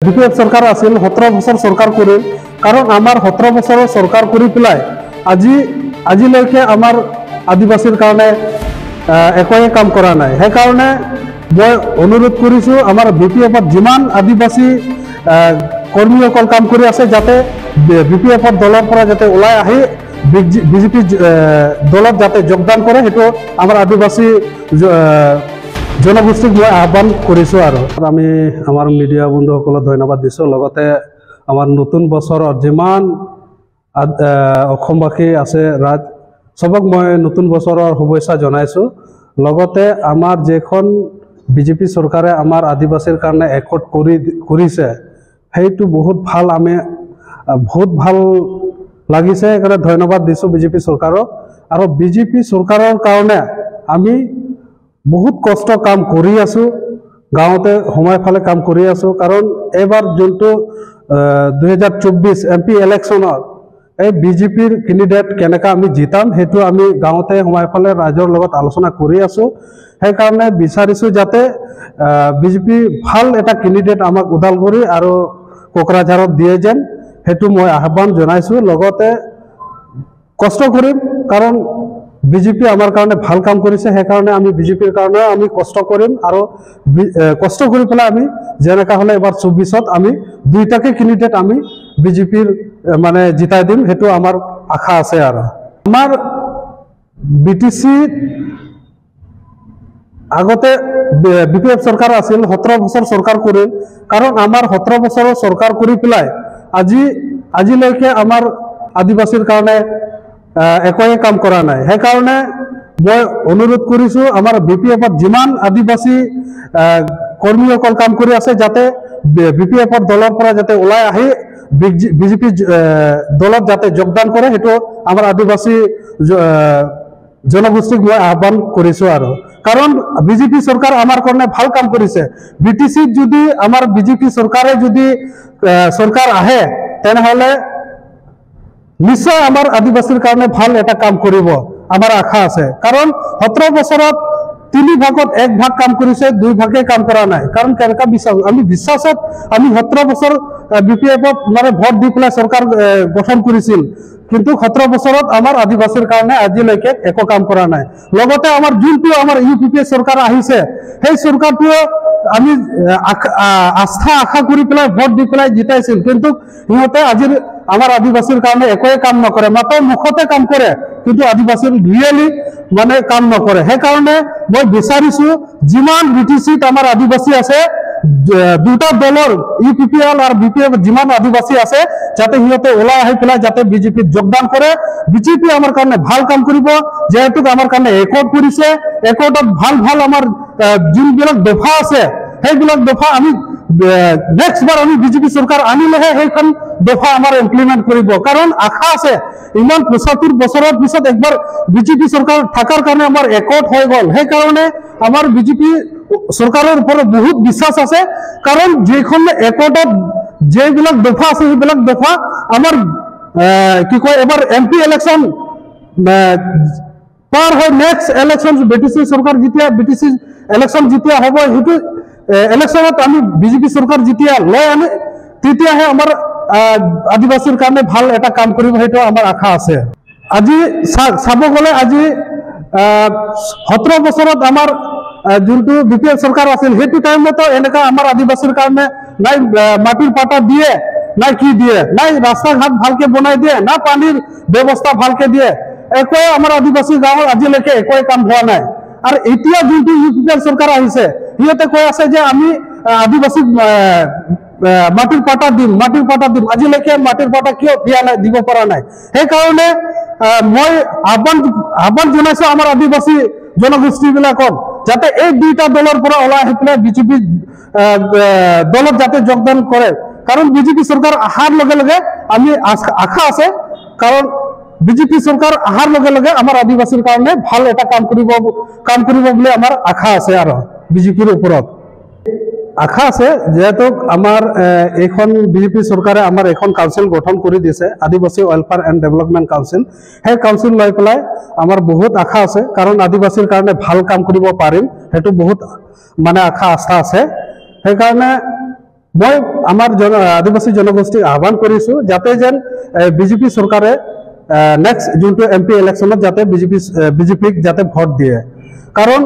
BPF সৰকাৰ আছিল 17 বছৰ সৰকাৰ কৰিল কাৰণ আমাৰ 17 বছৰ সৰকাৰ কৰে পেলাই আজিলৈকে আমাৰ আদিবাসীৰ কাৰণে একোৱে কাম করা নাই। সেই কারণে মই অনুরোধ করিছো আমার বিপিএফত যিমান আদিবাসী কর্মীসকল কাম করে আছে যাতে বিপিএফর দলের পৰা যাতে ওলাই আহি বিজেপি দলত যাতে যোগদান কৰে সেইটো আমাৰ আদিবাসী জনগোষ্ঠীক মই আহ্বান কৰিছো। আৰু আমি আমাৰ মিডিয়া বন্ধুসকলক ধন্যবাদ দিছোঁ। লগতে আমাৰ নতুন বছৰৰ যিমান অসমবাসী আছে ৰাজ সবক মই নতুন বছৰৰ শুভেচ্ছা জনাইছোঁ। লগতে আমাৰ যেখন বিজেপি চৰকাৰে আমাৰ আদিবাসীৰ কাৰণে একট কৰিছে সেইটো বহুত ভাল, আমি বহুত ভাল লাগিছে। সেইকাৰণে ধন্যবাদ দিছোঁ বিজেপি চৰকাৰক। আৰু বিজেপি চৰকাৰৰ কাৰণে আমি বহুত কষ্ট কাম কৰি আছোঁ, গাঁৱতে সময় ফালে কাম কৰি আছোঁ। কাৰণ এইবাৰ যোনটো 2024 MP ইলেকশ্যনৰ এই বিজেপিৰ কেণ্ডিডেট কেনেকৈ আমি জিতাম সেইটো আমি গাঁৱতে সময় ফালে ৰাইজৰ লগত আলোচনা কৰি আছোঁ। সেইকাৰণে বিচাৰিছোঁ যাতে বিজেপি ভাল এটা কেণ্ডিডেট আমাক ওদালগুৰি আৰু কোকৰাঝাৰত দিয়ে যেন সেইটো মই আহ্বান জনাইছোঁ। লগতে কষ্ট কৰিম কাৰণ বিজেপি আমাৰ কাৰণে ভাল কাম কৰিছে, সেইকাৰণে আমি বিজেপিৰ কাৰণে আমি কষ্ট কৰিম আৰু কষ্ট কৰি পেলাই আমি যেনেকৈ হ'লে এবাৰ 24ত আমি দুইটাকে কেণ্ডিডেট আমি বিজেপিৰ মানে জিতাই দিম সেইটো আমাৰ আশা আছে। আৰু আমাৰ BTC আগতে বিপিএফ চৰকাৰ আছিল 17 বছৰ চৰকাৰ কৰিল কাৰণ আমাৰ 17 বছৰৰ চৰকাৰ কৰি পেলাই আজিলৈকে আমাৰ আদিবাসীৰ কাৰণে একোৱে কাম কৰা নাই। সেইকাৰণে মই অনুৰোধ কৰিছোঁ আমাৰ বিপিএফত যিমান আদিবাসী কৰ্মীসকল কাম কৰি আছে যাতে বিপিএফৰ দলৰ পৰা যাতে ওলাই আহি বিজেপি দলত যাতে যোগদান কৰে সেইটো আমাৰ আদিবাসী জনগোষ্ঠীক মই আহ্বান কৰিছোঁ। আৰু কাৰণ বিজেপি চৰকাৰ আমাৰ কাৰণে ভাল কাম কৰিছে। BTCত যদি আমাৰ বিজেপি চৰকাৰে যদি চৰকাৰ আহে তেনেহ'লে নিশ্চয় আমাৰ আদিবাসীৰ কাৰণে ভাল এটা কাম কৰিব, আমাৰ আশা আছে। কাৰণ 17 বছৰত 3 ভাগত 1 ভাগ কাম কৰিছে, 2 ভাগে কাম কৰা নাই। কাৰণ কেনেকুৱা বিশ্বাস আমি বিশ্বাসত আমি 17 বছৰ বিপিএফত মানে ভোট দি পেলাই চৰকাৰ গঠন কৰিছিল, কিন্তু 17 বছৰত আমাৰ আদিবাসীৰ কাৰণে আজিলৈকে একো কাম কৰা নাই। লগতে আমাৰ যোনটো আমাৰ UPA চৰকাৰ আহিছে সেই চৰকাৰটোৱে আমি আশা কৰি পেলাই ভোট দি পেলাই জিতাইছিল, কিন্তু সিহঁতে আজিৰ আমাৰ আদিবাসীৰ কাৰণে একোৱে কাম নকৰে, মাত্ৰ মুখতে কাম কৰে কিন্তু আদিবাসীৰ ৰিয়েলি মানে কাম নকৰে। সেইকাৰণে মই বিচাৰিছোঁ যিমান BTCত আমাৰ আদিবাসী আছে দুটা দলৰ UPPL আৰু BPF যিমান আদিবাসী আছে যাতে সিহঁতে ওলাই আহি পেলাই যাতে বিজেপিত যোগদান কৰে। বিজেপি আমাৰ কাৰণে ভাল কাম কৰিব, যিহেতু আমাৰ কাৰণে একট কৰিছে। একটত ভাল আমাৰ যোনবিলাক দফা আছে সেইবিলাক দফা আমি নেক্সট বাৰ আমি বিজেপি চৰকাৰ আনিলেহে সেইখন দফা আমাৰ ইমপ্লিমেণ্ট কৰিব। কাৰণ আশা আছে ইমান 75 বছৰৰ পিছত একবাৰ বিজেপি চৰকাৰ থকাৰ কাৰণে আমাৰ একট হৈ গ'ল। সেইকাৰণে আমাৰ বিজেপি চৰকাৰৰ ওপৰত বহুত বিশ্বাস আছে। কাৰণ যিখন একটত যেইবিলাক দফা আছে সেইবিলাক দফা আমাৰ কি কয় এবাৰ MP ইলেকশ্যন পাৰ হৈ নেক্সট ইলেকশ্যন BTC চৰকাৰ যেতিয়া BTC ইলেকশ্যন যেতিয়া হ'ব সেইটো ইলেকশ্যনত আমি বিজেপি চৰকাৰ যেতিয়া লৈ আনে তেতিয়াহে আমাৰ আদিবাসীৰ কাৰণে ভাল এটা কাম কৰিব, সেইটো আমাৰ আশা আছে। আজি চাব গ'লে আজি 17 বছৰত আমাৰ যোনটো BPF চৰকাৰ আছিল সেইটো টাইমতো এনেকুৱা আমাৰ আদিবাসীৰ কাৰণে নাই মাটিৰ পাটা দিয়ে, নাই কি দিয়ে, নাই ৰাস্তা ঘাট ভালকে বনাই দিয়ে, না পানীৰ ব্যৱস্থা ভালকে দিয়ে, একোৱে আমাৰ আদিবাসী গাঁৱৰ আজিলৈকে একোৱে কাম হোৱা নাই। আৰু এতিয়া যোনটো UPPL চৰকাৰ আহিছে সিহঁতে কৈ আছে যে আমি আদিবাসীক মাটিৰ পাটা দিম, আজিলৈকে মাটিৰ পাটা কিয় দিয়া নাই, দিব পৰা নাই। সেইকাৰণে মই আহ্বান জনাইছোঁ আমাৰ আদিবাসী জনগোষ্ঠীবিলাকক যাতে এই দুইটা দলৰ পৰা ওলাই আহি পেলাই বিজেপি দলত যাতে যোগদান কৰে। কাৰণ বিজেপি চৰকাৰ অহাৰ লগে লগে আমি আশা আছে, কাৰণ বিজেপি চৰকাৰ অহাৰ লগে লগে আমাৰ আদিবাসীৰ কাৰণে ভাল এটা কাম কৰিব বুলি আমাৰ আশা আছে। আৰু বিজেপিৰ ওপৰত আশা আছে, যেহেতু আমাৰ এইখন বিজেপি চৰকাৰে আমাৰ এখন কাউন্সিল গঠন কৰি দিছে আদিবাসী ৱেলফেয়াৰ এণ্ড ডেভেলপমেণ্ট কাউন্সিল। সেই কাউন্সিল লৈ পেলাই আমাৰ বহুত আশা আছে, কাৰণ আদিবাসীৰ কাৰণে ভাল কাম কৰিব পাৰিম সেইটো বহুত মানে আশা আছে। সেইকাৰণে মই আমাৰ আদিবাসী জনগোষ্ঠীক আহ্বান কৰিছো যাতে যেন বিজেপি চৰকাৰে নেক্সট যোনটো এমপি ইলেকশ্যনত যাতে বিজেপিক যাতে ভোট দিয়ে। কাৰণ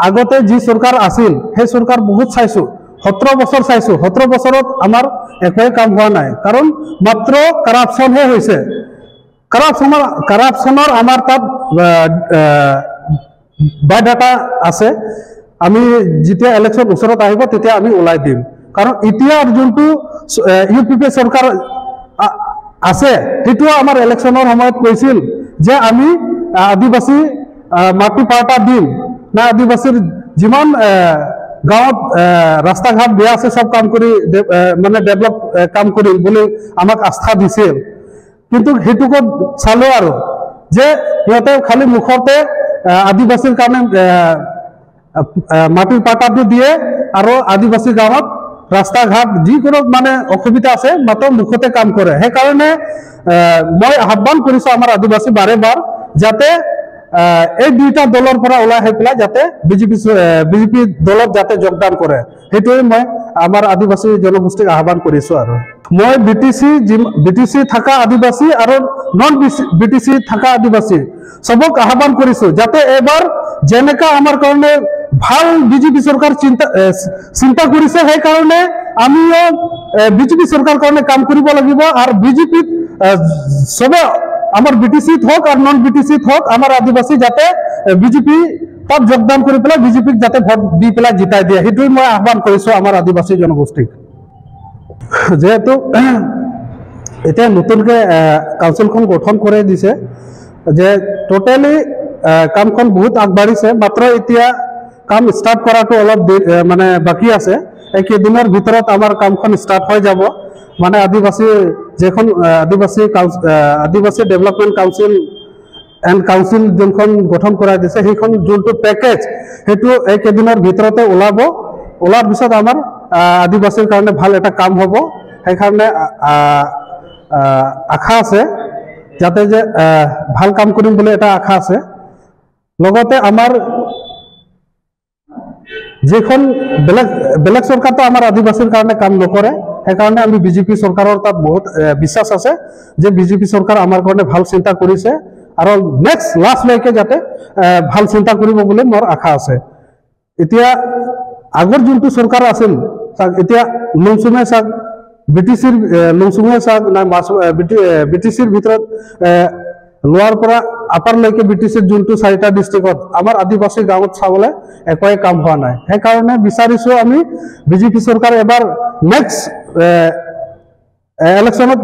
আগতে যি চৰকাৰ আছিল সেই চৰকাৰ বহুত চাইছো, 17 বছৰ চাইছো, 17 বছৰত আমাৰ একোৱে কাম হোৱা নাই। কাৰণ মাত্ৰ কাৰাপশ্যনহে হৈছে। কাৰাপশনেৰ আমাৰ তাত বায়ডাটা আছে। আমি যেতিয়া ইলেকশন ওচৰত আহিব তেতিয়া আমি ওলাই দিম। কাৰণ এতিয়াৰ যোনটো ইউপিপি চৰকাৰ আছে সেইটো আমাৰ ইলেকশনৰ সময়ত কৈছিল যে আমি আদিবাসী মাটি পাৰ্টা দিম না, আদিবাসীৰ যিমান গাঁৱত ৰাস্তা ঘাট বেয়া আছে সব কাম কৰি মানে ডেভেলপ কাম কৰিম বুলি আমাক আস্থা দিছিল। কিন্তু সেইটোক চালো আৰু যে সিহঁতে খালি মুখতে আদিবাসীৰ কাৰণে মাটিৰ পাটাটো দিয়ে আৰু আদিবাসী গাঁৱত ৰাস্তা ঘাট যিকোনো মানে অসুবিধা আছে মাত্ৰ মুখতে কাম কৰে। সেইকাৰণে মই আহ্বান কৰিছো আমাৰ আদিবাসী বাৰে বাৰ যাতে এই দুইটা দলৰ পৰা ওলাই আহি পেলাই যাতে বিজেপি দলত যাতে যোগদান কৰে, সেইটোৱে মই আমাৰ আদিবাসী জনগোষ্ঠীক আহ্বান কৰিছো। আৰু মই বিটিসি থাকা আদিবাসী আৰু নন বিটিসি থাকা আদিবাসী সবক আহ্বান কৰিছো যাতে এবাৰ যেনেকা আমাৰ কাৰণে ভাল বিজেপি চৰকাৰ চিন্তা কৰিছে, সেইকাৰণে আমিও বিজেপি চৰকাৰ কাৰণে কাম কৰিব লাগিব। আৰু বিজেপিত সবে আমাৰ বিটিসিত হোক আৰ নন বিটিসিত হোক আমাৰ আদিবাসী যাতে বিজেপি তাত যোগদান কৰি পেলাই বিজেপিক যাতে ভোট দি পেলাই জিতাই দিয়ে, সেইটোৱে মই আহ্বান কৰিছো আমাৰ আদিবাসী জনগোষ্ঠীক। যেহেতু এতিয়া নতুনকে কাউন্সিলখন গঠন কৰি দিছে যে টোটালি কামখন বহুত আগবাঢ়িছে, মাত্ৰ এতিয়া কাম ষ্টাৰ্ট কৰাটো অলপ মানে বাকী আছে। এই কেইদিনৰ ভিতৰত আমাৰ কামখন ষ্টাৰ্ট হৈ যাব। মানে আদিবাসী যেখন আদিবাসী ডেভেলপমেন্ট কাউন্সিল এণ্ড কাউন্সিল যোনখন গঠন কৰাই দিছে সেইখন যোনটো পেকেজ সেইটো এই কেইদিনৰ ভিতৰতে ওলাৰ পিছত আমাৰ আদিবাসীৰ কাৰণে ভাল এটা কাম হ'ব। সেইকাৰণে আশা আছে যাতে যে ভাল কাম কৰিম বুলি এটা আশা আছে। লগতে আমাৰ যেখন বেলেগ চৰকাৰটো আমাৰ আদিবাসীৰ কাৰণে কাম নকৰে, সেইকাৰণে আমি বিজেপি চৰকাৰৰ তাত বহুত বিশ্বাস আছে যে বিজেপি চৰকাৰ আমাৰ কাৰণে ভাল চিন্তা কৰিছে আৰু নেক্সট লাষ্টলৈকে যাতে ভাল চিন্তা কৰিব বুলি মোৰ আশা আছে। এতিয়া আগৰ যোনটো চৰকাৰ আছিল এতিয়া লুংচুঙে চাওক, বিটিসিৰ লুংচুঙে চাওক না বিটিসিৰ ভিতৰত লোৱাৰ পৰা আপাৰলৈকে বিটিসিৰ যোনটো 4টা ডিষ্ট্ৰিক্টত আমাৰ আদিবাসী গাঁৱত চাবলৈ একোৱে কাম হোৱা নাই। সেইকাৰণে বিচাৰিছো আমি বিজেপি চৰকাৰ এবাৰ নেক্সট ইলেকশ্যনত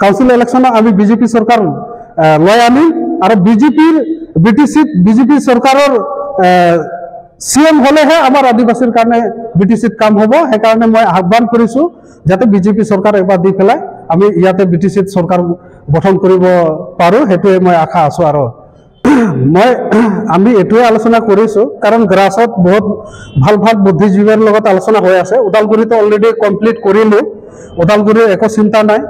কাউন্সিল ইলেকশ্যনত আমি বিজেপি চৰকাৰ লৈ আনিম আৰু বিজেপি চৰকাৰৰ CM হলেহে আমাৰ আদিবাসীৰ কাৰণে বিটিসিত কাম হ'ব। সেইকাৰণে মই আহ্বান কৰিছো যাতে বিজেপি চৰকাৰ এবাৰ দি পেলাই আমি ইয়াতে বিটিসিত চৰকাৰ গঠন কৰিব পাৰো, সেইটোৱে মই আশা আছো। আৰু আমি এইটোৱে আলোচনা কৰিছো কাৰণ গ্ৰাছত বহুত ভাল বুদ্ধিজীৱীৰ লগত আলোচনা হৈ আছে। ওদালগুৰিতো অলৰেডি কমপ্লিট কৰিলো, ওদালগুৰিৰ একো চিন্তা নাই,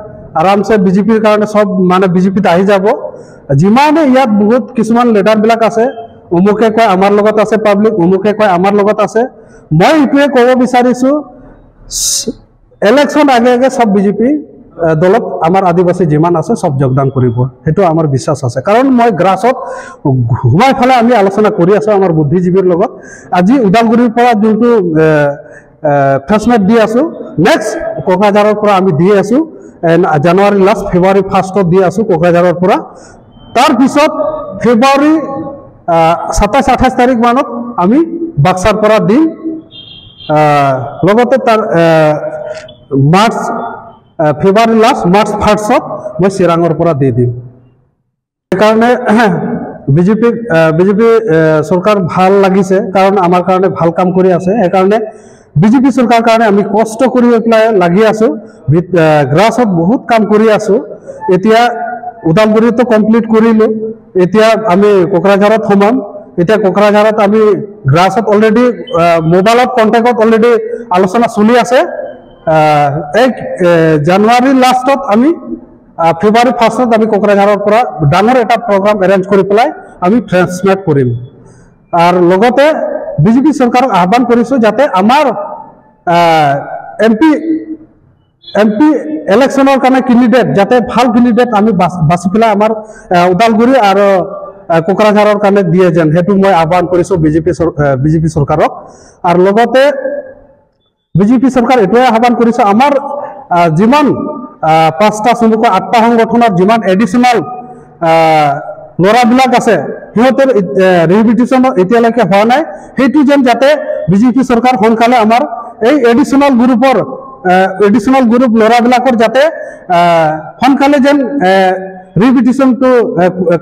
আৰামছে বিজেপিৰ কাৰণে সব মানে বিজেপিত আহি যাব। যিমানে ইয়াত বহুত কিছুমান লিডাৰবিলাক আছে, অমুকে কয় আমাৰ লগত আছে পাব্লিক, অমুকে কয় আমাৰ লগত আছে। মই এইটোৱে ক'ব বিচাৰিছো ইলেকশ্যন আগে সব বিজেপি দলত আমাৰ আদিবাসী যিমান আছে সব যোগদান কৰিব, সেইটো আমাৰ বিশ্বাস আছে। কাৰণ মই গ্ৰাছত ঘুমাই ফেলাই আমি আলোচনা কৰি আছো আমাৰ বুদ্ধিজীৱীৰ লগত। আজি ওদালগুৰিৰ পৰা যোনটো ফেচমেট দি আছো, নেক্সট কোকৰাঝাৰৰ পৰা আমি দি আছো, জানুৱাৰী লাষ্ট ফেব্ৰুৱাৰী ফাৰ্ষ্টত দি আছো কোকৰাঝাৰৰ পৰা। তাৰপিছত ফেব্ৰুৱাৰী 27-28 তাৰিখ মানত আমি বাক্সাৰ পৰা দিম। লগতে তাৰ ফেব্ৰুৱাৰী লাষ্ট মাৰ্চ ফাৰ্ষ্টত মই চিৰাঙৰ পৰা দি দিম। সেইকাৰণে বিজেপি চৰকাৰ ভাল লাগিছে কাৰণ আমাৰ কাৰণে ভাল কাম কৰি আছে। সেইকাৰণে বিজেপি চৰকাৰ কাৰণে আমি কষ্ট কৰি পেলাই লাগি আছো, গ্ৰাছত বহুত কাম কৰি আছো। এতিয়া ওদালগুৰিতো কমপ্লিট কৰিলো, এতিয়া আমি কোকৰাঝাৰত সোমাম। এতিয়া কোকৰাঝাৰত আমি গ্ৰাছত অলৰেডি মোবাইলত কণ্টেক্টত অলৰেডি আলোচনা চলি আছে। জানুৱাৰী লাষ্টত আমি ফেব্ৰুৱাৰী ফাৰ্ষ্টত আমি কোকৰাঝাৰৰ পৰা ডাঙৰ এটা প্ৰগ্ৰাম এৰেঞ্জ কৰি পেলাই আমি ট্ৰেন্সমিট কৰিম। আৰু লগতে বিজেপি চৰকাৰক আহ্বান কৰিছো যাতে আমাৰ এমপি MP ইলেকশনৰ কাৰণে কেণ্ডিডেট যাতে ভাল কেণ্ডিডেট আমি বাছি পেলাই আমাৰ ওদালগুৰি আৰু কোকৰাঝাৰৰ কাৰণে দিয়ে যেন সেইটো মই আহ্বান কৰিছোঁ বিজেপি চৰকাৰক। আৰু লগতে বিজেপি চৰকাৰ এইটোৱে আহ্বান কৰিছোঁ আমাৰ যিমান 5টা চমুকৈ 8টা সংগঠনৰ যিমান এডিশ্যনেল ল'ৰাবিলাক আছে সিহঁতৰ ৰিহেবিলিটেশ্যন এতিয়ালৈকে হোৱা নাই, সেইটো যেন যাতে বিজেপি চৰকাৰ সোনকালে আমাৰ এই এডিশ্যনেল গ্ৰুপ ল'ৰাবিলাকৰ যাতে সোনকালে যেন ৰিহেবিলিটেশ্যনটো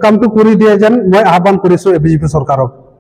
কামটো কৰি দিয়ে যেন মই আহ্বান কৰিছোঁ বিজেপি চৰকাৰক।